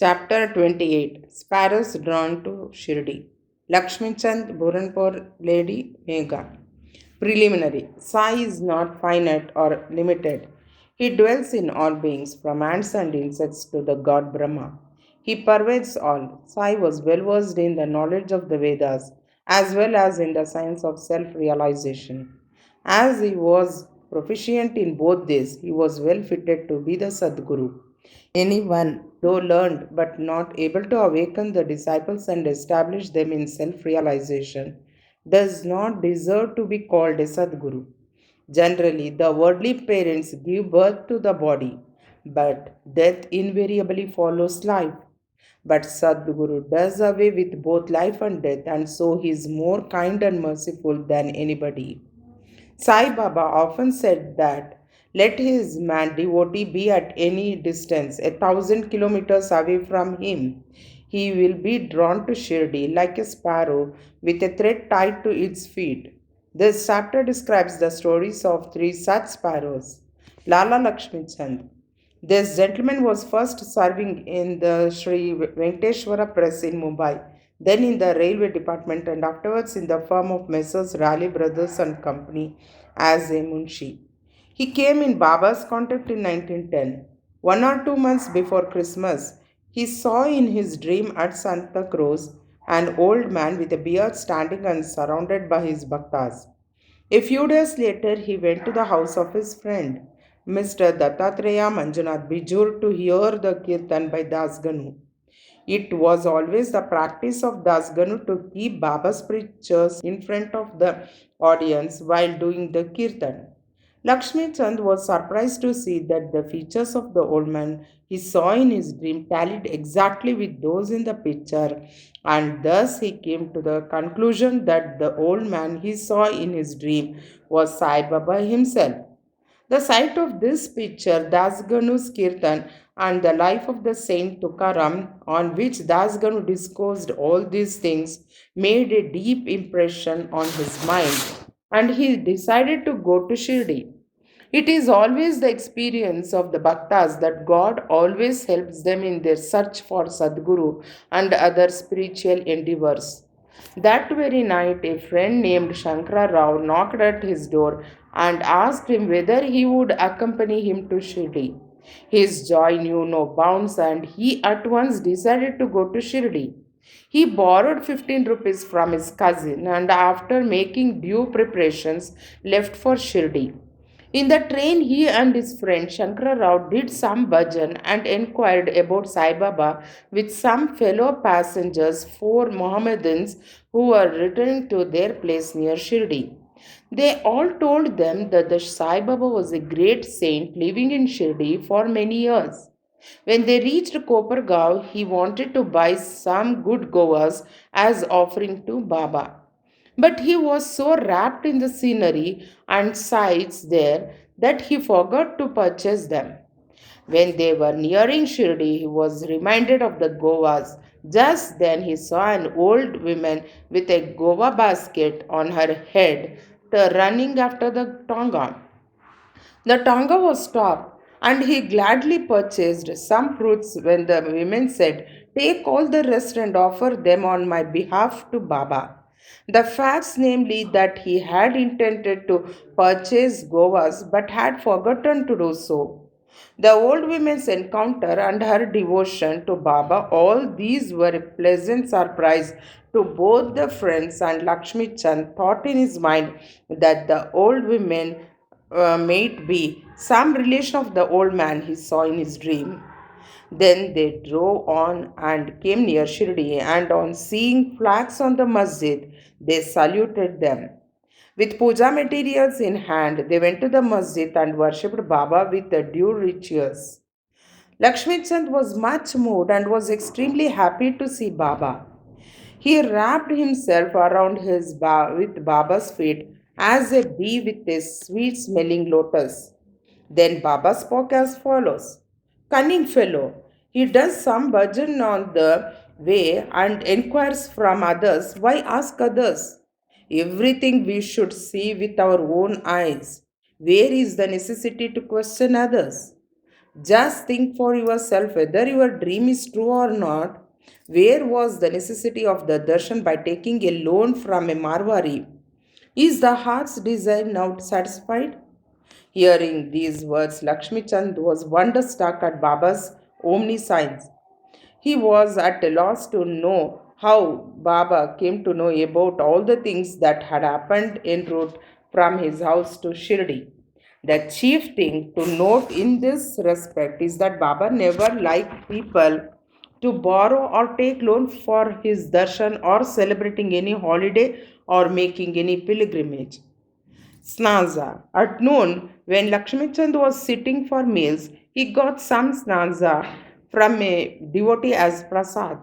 Chapter 28 Sparrows Drawn to Shirdi. Lakshmi Chand Buranpur Lady Megha. Preliminary. Sai is not finite or limited. He dwells in all beings, from ants and insects to the god Brahma. He pervades all. Sai was well versed in the knowledge of the Vedas as well as in the science of self realization. As he was proficient in both these, he was well fitted to be the Sadguru. Anyone, though learned but not able to awaken the disciples and establish them in self realization, does not deserve to be called a Sadguru. Generally, the worldly parents give birth to the body, but death invariably follows life. But Sadguru does away with both life and death, and so he is more kind and merciful than anybody. Sai Baba often said that let his man devotee be at any distance, 1,000 kilometers away from him. He will be drawn to Shirdi like a sparrow with a thread tied to its feet. This chapter describes the stories of three such sparrows. Lala Lakshmi Chand. This gentleman was first serving in the Sri Venkateshwara Press in Mumbai, then in the railway department, and afterwards in the firm of Messrs. Raleigh Brothers and Company as a munshi. He came in Baba's contact in 1910. 1 or 2 months before Christmas, he saw in his dream at Santa Cruz an old man with a beard standing and surrounded by his bhaktas. A few days later, he went to the house of his friend, Mr. Dattatreya Manjunath Bijur, to hear the kirtan by Das Ganu. It was always the practice of Das Ganu to keep Baba's preachers in front of the audience while doing the kirtan. Lakshmi Chand was surprised to see that the features of the old man he saw in his dream tallied exactly with those in the picture, and thus he came to the conclusion that the old man he saw in his dream was Sai Baba himself. The sight of this picture, Das Ganu's Kirtan, and the life of the Saint Tukaram, on which Das Ganu discoursed all these things, made a deep impression on his mind, and he decided to go to Shirdi. It is always the experience of the Bhaktas that God always helps them in their search for Sadguru and other spiritual endeavors. That very night, a friend named Shankara Rao knocked at his door and asked him whether he would accompany him to Shirdi. His joy knew no bounds, and he at once decided to go to Shirdi. He borrowed 15 rupees from his cousin and, after making due preparations, left for Shirdi. In the train, he and his friend Shankara Rao did some bhajan and inquired about Sai Baba with some fellow passengers, four Mohammedans who were returning to their place near Shirdi. They all told them that the Sai Baba was a great saint living in Shirdi for many years. When they reached Kopargaon, he wanted to buy some good govas as offering to Baba. But he was so wrapped in the scenery and sights there that he forgot to purchase them. When they were nearing Shirdi, he was reminded of the Govas. Just then he saw an old woman with a Gova basket on her head running after the Tonga. The Tonga was stopped, and he gladly purchased some fruits when the women said, take all the rest and offer them on my behalf to Baba. The facts, namely, that he had intended to purchase govas but had forgotten to do so. The old woman's encounter and her devotion to Baba, all these were a pleasant surprise to both the friends, and Lakshmi Chand thought in his mind that the old woman might be some relation of the old man he saw in his dream. Then they drove on and came near Shirdi, and on seeing flags on the masjid, they saluted them. With puja materials in hand, they went to the masjid and worshipped Baba with the due rituals. Lakshmi Chand was much moved and was extremely happy to see Baba. He wrapped himself around with Baba's feet as a bee with a sweet smelling lotus. Then Baba spoke as follows: cunning fellow, he does some bhajan on the way and inquires from others. Why ask others? Everything we should see with our own eyes. Where is the necessity to question others? Just think for yourself whether your dream is true or not. Where was the necessity of the darshan by taking a loan from a Marwari? Is the heart's desire now satisfied? Hearing these words, Lakshmi Chand was wonderstruck at Baba's omniscience. He was at a loss to know how Baba came to know about all the things that had happened en route from his house to Shirdi. The chief thing to note in this respect is that Baba never liked people to borrow or take loan for his darshan or celebrating any holiday or making any pilgrimage. Snazha. At noon, when Lakshmichand was sitting for meals, he got some snazha from a devotee as prasad.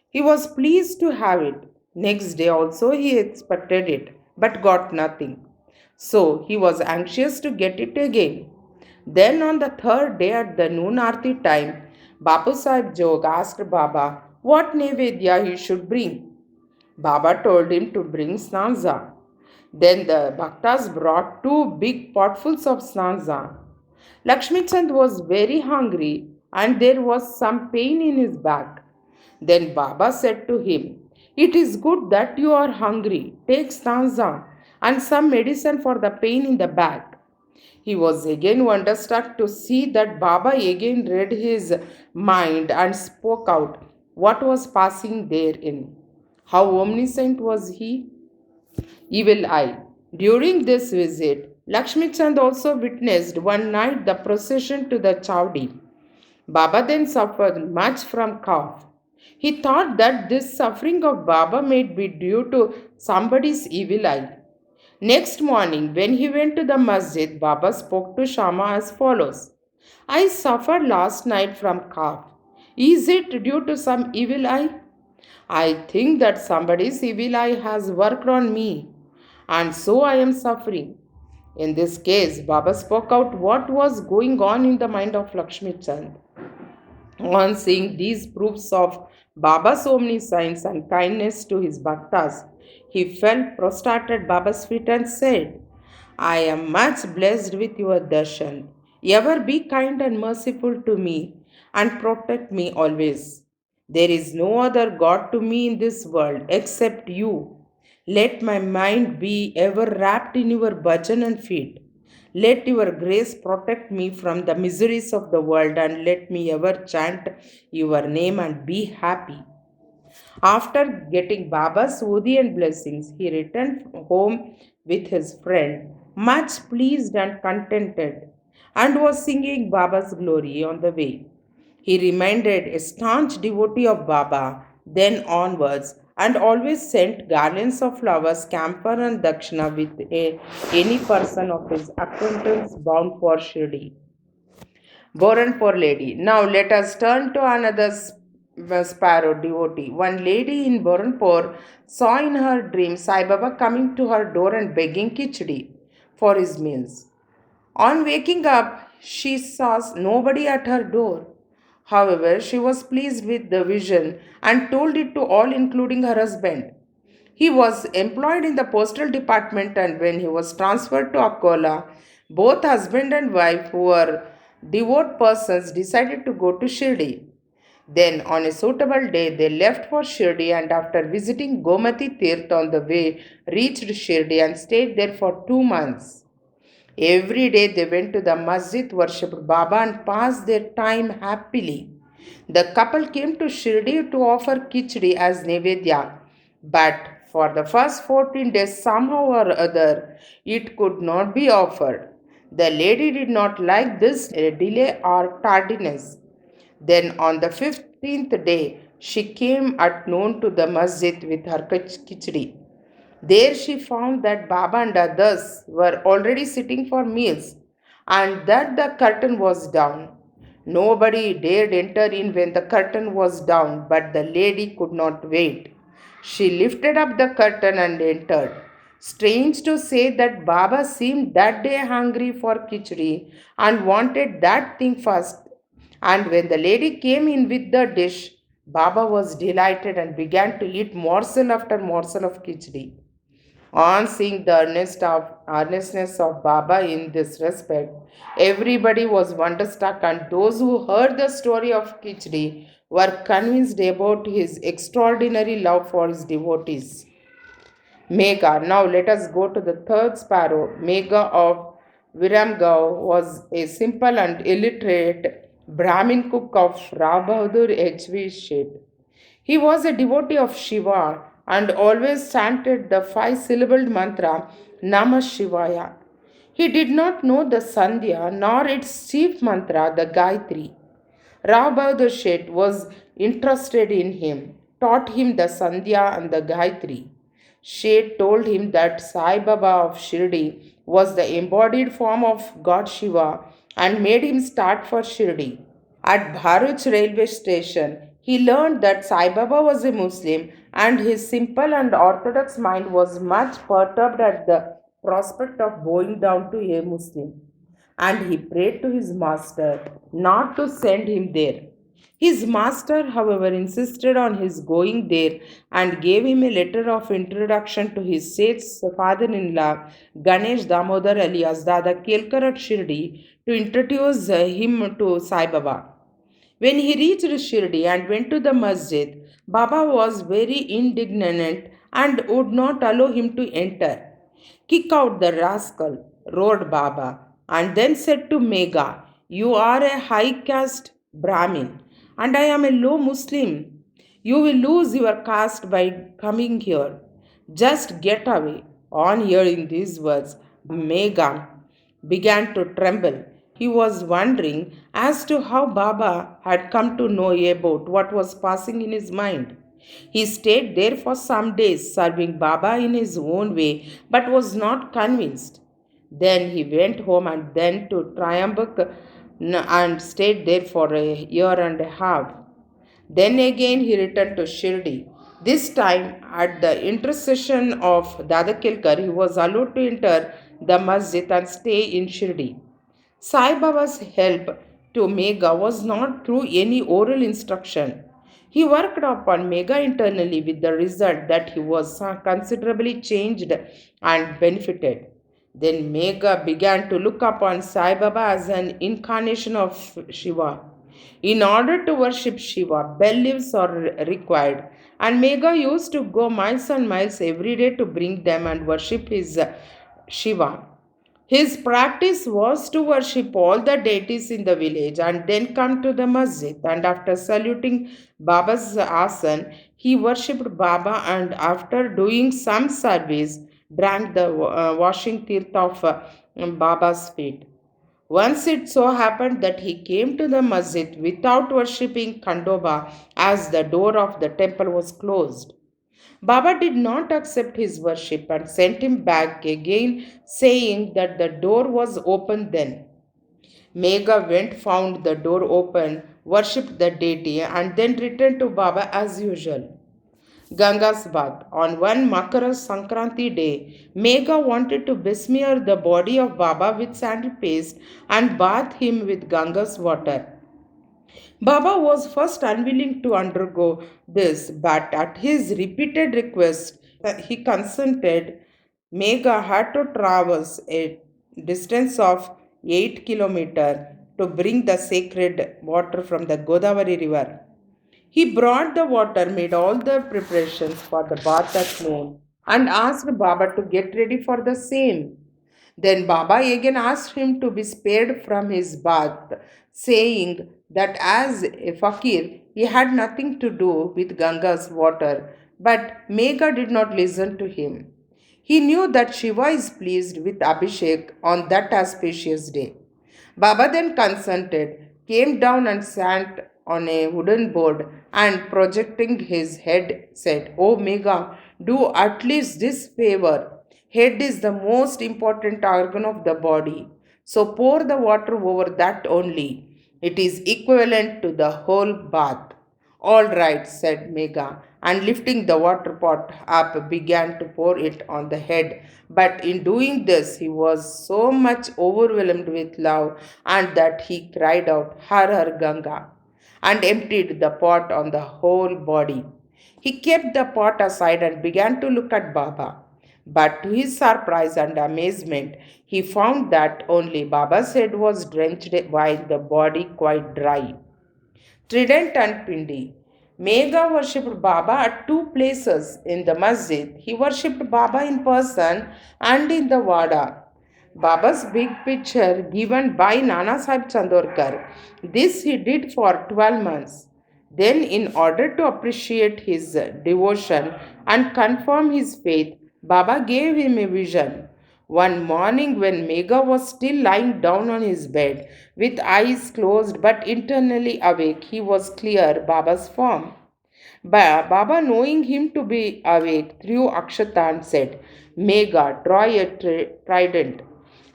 He was pleased to have it. Next day also he expected it, but got nothing. So he was anxious to get it again. Then on the third day at the noon arti time, Bapu Sahib Jog asked Baba what nevedya he should bring. Baba told him to bring snanza. Then the bhaktas brought two big potfuls of snanza. Lakshmi Chand was very hungry and there was some pain in his back. Then Baba said to him, "It is good that you are hungry. Take stanza and some medicine for the pain in the back." He was again wonderstruck to see that Baba again read his mind and spoke out what was passing therein. How omniscient was he? Evil eye. During this visit, Lakshmi Chand also witnessed one night the procession to the Chowdi. Baba then suffered much from cough. He thought that this suffering of Baba might be due to somebody's evil eye. Next morning, when he went to the masjid, Baba spoke to Shama as follows: "I suffered last night from cough. Is it due to some evil eye? I think that somebody's evil eye has worked on me, and so I am suffering." In this case, Baba spoke out what was going on in the mind of Lakshmi Chand. On seeing these proofs of Baba's omniscience and kindness to his bhaktas, he fell prostrate at Baba's feet and said, "I am much blessed with your darshan. Ever be kind and merciful to me and protect me always. There is no other God to me in this world except you. Let my mind be ever wrapped in your bhajan and feet. Let your grace protect me from the miseries of the world and let me ever chant your name and be happy." After getting Baba's Udi and blessings, he returned home with his friend, much pleased and contented, and was singing Baba's glory on the way. He remained a staunch devotee of Baba then onwards and always sent garlands of flowers, camphor, and dakshina with any person of his acquaintance bound for Shirdi. Boran poor lady. Now let us turn to another sparrow devotee. One lady in Boranpur saw in her dream Sai Baba coming to her door and begging khichdi for his meals. On waking up, she saw nobody at her door. However, she was pleased with the vision and told it to all, including her husband. He was employed in the postal department, and when he was transferred to Akola, both husband and wife, who were devout persons, decided to go to Shirdi. Then, on a suitable day, they left for Shirdi and, after visiting Gomati Tirth on the way, reached Shirdi and stayed there for 2 months. Every day they went to the masjid, worshipped Baba, and passed their time happily. The couple came to Shirdi to offer khichdi as nevedya, but for the first 14 days, somehow or other, it could not be offered. The lady did not like this delay or tardiness. Then on the 15th day, she came at noon to the masjid with her khichdi. There she found that Baba and others were already sitting for meals and that the curtain was down. Nobody dared enter in when the curtain was down, but the lady could not wait. She lifted up the curtain and entered. Strange to say that Baba seemed that day hungry for khichdi and wanted that thing first. And when the lady came in with the dish, Baba was delighted and began to eat morsel after morsel of khichdi. On seeing the earnestness of Baba in this respect, everybody was wonderstruck, and those who heard the story of Khichdi were convinced about his extraordinary love for his devotees. Megha. Now let us go to the third sparrow. Megha of Viramgao was a simple and illiterate Brahmin cook of Rao Bahadur H.V. Sheth. He was a devotee of Shiva and always chanted the five-syllabled mantra Namah Shivaya. He did not know the Sandhya nor its chief mantra, the Gayatri. Rao Bahadur Sheth was interested in him, taught him the Sandhya and the Gayatri. Sheth told him that Sai Baba of Shirdi was the embodied form of God Shiva and made him start for Shirdi. At Bharuch railway station, he learned that Sai Baba was a Muslim and his simple and orthodox mind was much perturbed at the prospect of bowing down to a Muslim. And he prayed to his master not to send him there. His master, however, insisted on his going there and gave him a letter of introduction to his Seth's father in law, Ganesh Damodar alias Dada Kelkar at Shirdi, to introduce him to Sai Baba. When he reached Shirdi and went to the masjid, Baba was very indignant and would not allow him to enter. Kick out the rascal, roared Baba, and then said to Megha, You are a high caste Brahmin, and I am a low Muslim. You will lose your caste by coming here. Just get away. On hearing these words, Megha began to tremble. He was wondering as to how Baba had come to know about what was passing in his mind. He stayed there for some days, serving Baba in his own way, but was not convinced. Then he went home and then to Triambak and stayed there for a year and a half. Then again he returned to Shirdi. This time, at the intercession of Dada Kelkar, he was allowed to enter the masjid and stay in Shirdi. Sai Baba's help to Megha was not through any oral instruction. He worked upon Megha internally with the result that he was considerably changed and benefited. Then Megha began to look upon Sai Baba as an incarnation of Shiva. In order to worship Shiva, bell leaves are required, and Megha used to go miles and miles every day to bring them and worship his Shiva. His practice was to worship all the deities in the village and then come to the masjid. And after saluting Baba's asan, he worshipped Baba and after doing some service, drank the washing tirth of Baba's feet. Once it so happened that he came to the masjid without worshipping Khandoba as the door of the temple was closed. Baba did not accept his worship and sent him back again, saying that the door was open then. Megha went, found the door open, worshipped the deity, and then returned to Baba as usual. Ganga's bath. On one Makara Sankranti day, Megha wanted to besmear the body of Baba with sandal paste and bath him with Ganga's water. Baba was first unwilling to undergo this, but at his repeated request, he consented. Megha had to traverse a distance of 8 kilometers to bring the sacred water from the Godavari river. He brought the water, made all the preparations for the bath at noon, and asked Baba to get ready for the same. Then Baba again asked him to be spared from his bath, saying that as a fakir he had nothing to do with Ganga's water. But Megha did not listen to him. He knew that Shiva is pleased with Abhishek on that auspicious day. Baba then consented, came down and sat on a wooden board and projecting his head said, Oh Megha, do at least this favor. Head is the most important organ of the body. So pour the water over that only. It is equivalent to the whole bath. All right, said Megha, and lifting the water pot up began to pour it on the head. But in doing this, he was so much overwhelmed with love and that he cried out, Har Har Ganga, and emptied the pot on the whole body. He kept the pot aside and began to look at Baba. But to his surprise and amazement, he found that only Baba's head was drenched while the body quite dry. Trident and Pindi. Megha worshipped Baba at two places in the masjid. He worshipped Baba in person and in the Wada. Baba's big picture given by Nana Sahib Chandorkar. This he did for 12 months. Then, in order to appreciate his devotion and confirm his faith, Baba gave him a vision. One morning, when Megha was still lying down on his bed, with eyes closed but internally awake, he was clear Baba's form. Baba, knowing him to be awake, threw Akshata and said, Megha, draw a trident,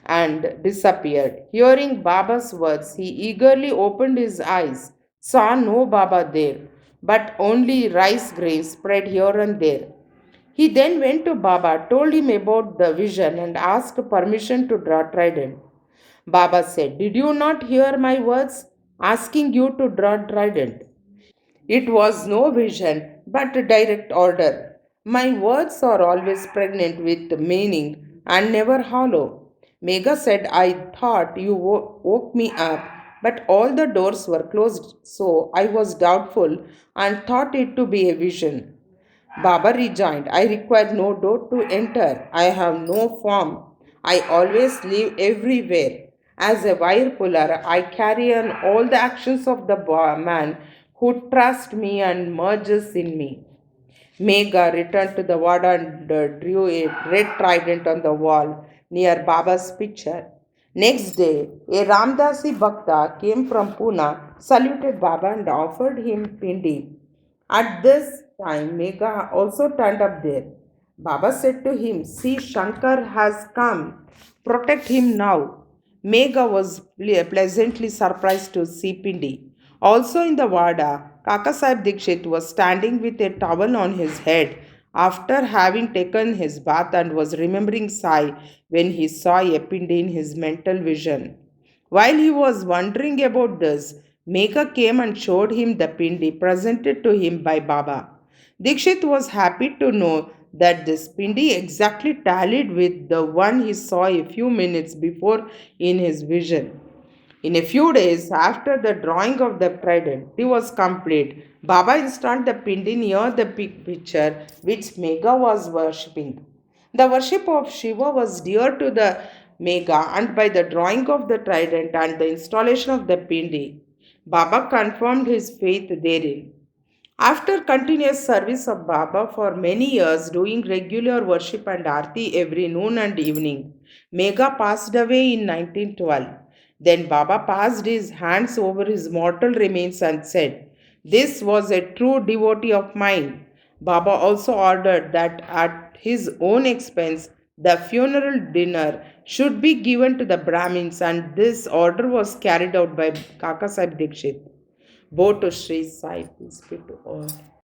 and disappeared. Hearing Baba's words, he eagerly opened his eyes, saw no Baba there, but only rice grains spread here and there. He then went to Baba, told him about the vision, and asked permission to draw trident. Baba said, Did you not hear my words asking you to draw trident? It was no vision, but a direct order. My words are always pregnant with meaning and never hollow. Megha said, I thought you woke me up, but all the doors were closed, so I was doubtful and thought it to be a vision. Baba rejoined, I require no door to enter. I have no form. I always live everywhere. As a wire puller, I carry on all the actions of the man who trusts me and merges in me. Megha returned to the ward and drew a red trident on the wall near Baba's picture. Next day, a Ramdasi Bhakta came from Pune, saluted Baba and offered him pindi. At this time, Megha also turned up there. Baba said to him, See, Shankar has come. Protect him now. Megha was pleasantly surprised to see Pindi. Also in the Wada, Kaka Sahib Dikshit was standing with a towel on his head after having taken his bath and was remembering Sai when he saw a Pindi in his mental vision. While he was wondering about this, Megha came and showed him the pindi presented to him by Baba. Dikshit was happy to know that this pindi exactly tallied with the one he saw a few minutes before in his vision. In a few days after the drawing of the trident was complete, Baba installed the pindi near the picture which Megha was worshipping. The worship of Shiva was dear to the Megha, and by the drawing of the trident and the installation of the pindi, Baba confirmed his faith therein. After continuous service of Baba for many years, doing regular worship and arti every noon and evening, Megha passed away in 1912. Then Baba passed his hands over his mortal remains and said, This was a true devotee of mine. Baba also ordered that at his own expense, the funeral dinner should be given to the Brahmins, and this order was carried out by Kaka Sahib Dikshit. Bo to Sri Sai, peace be to all.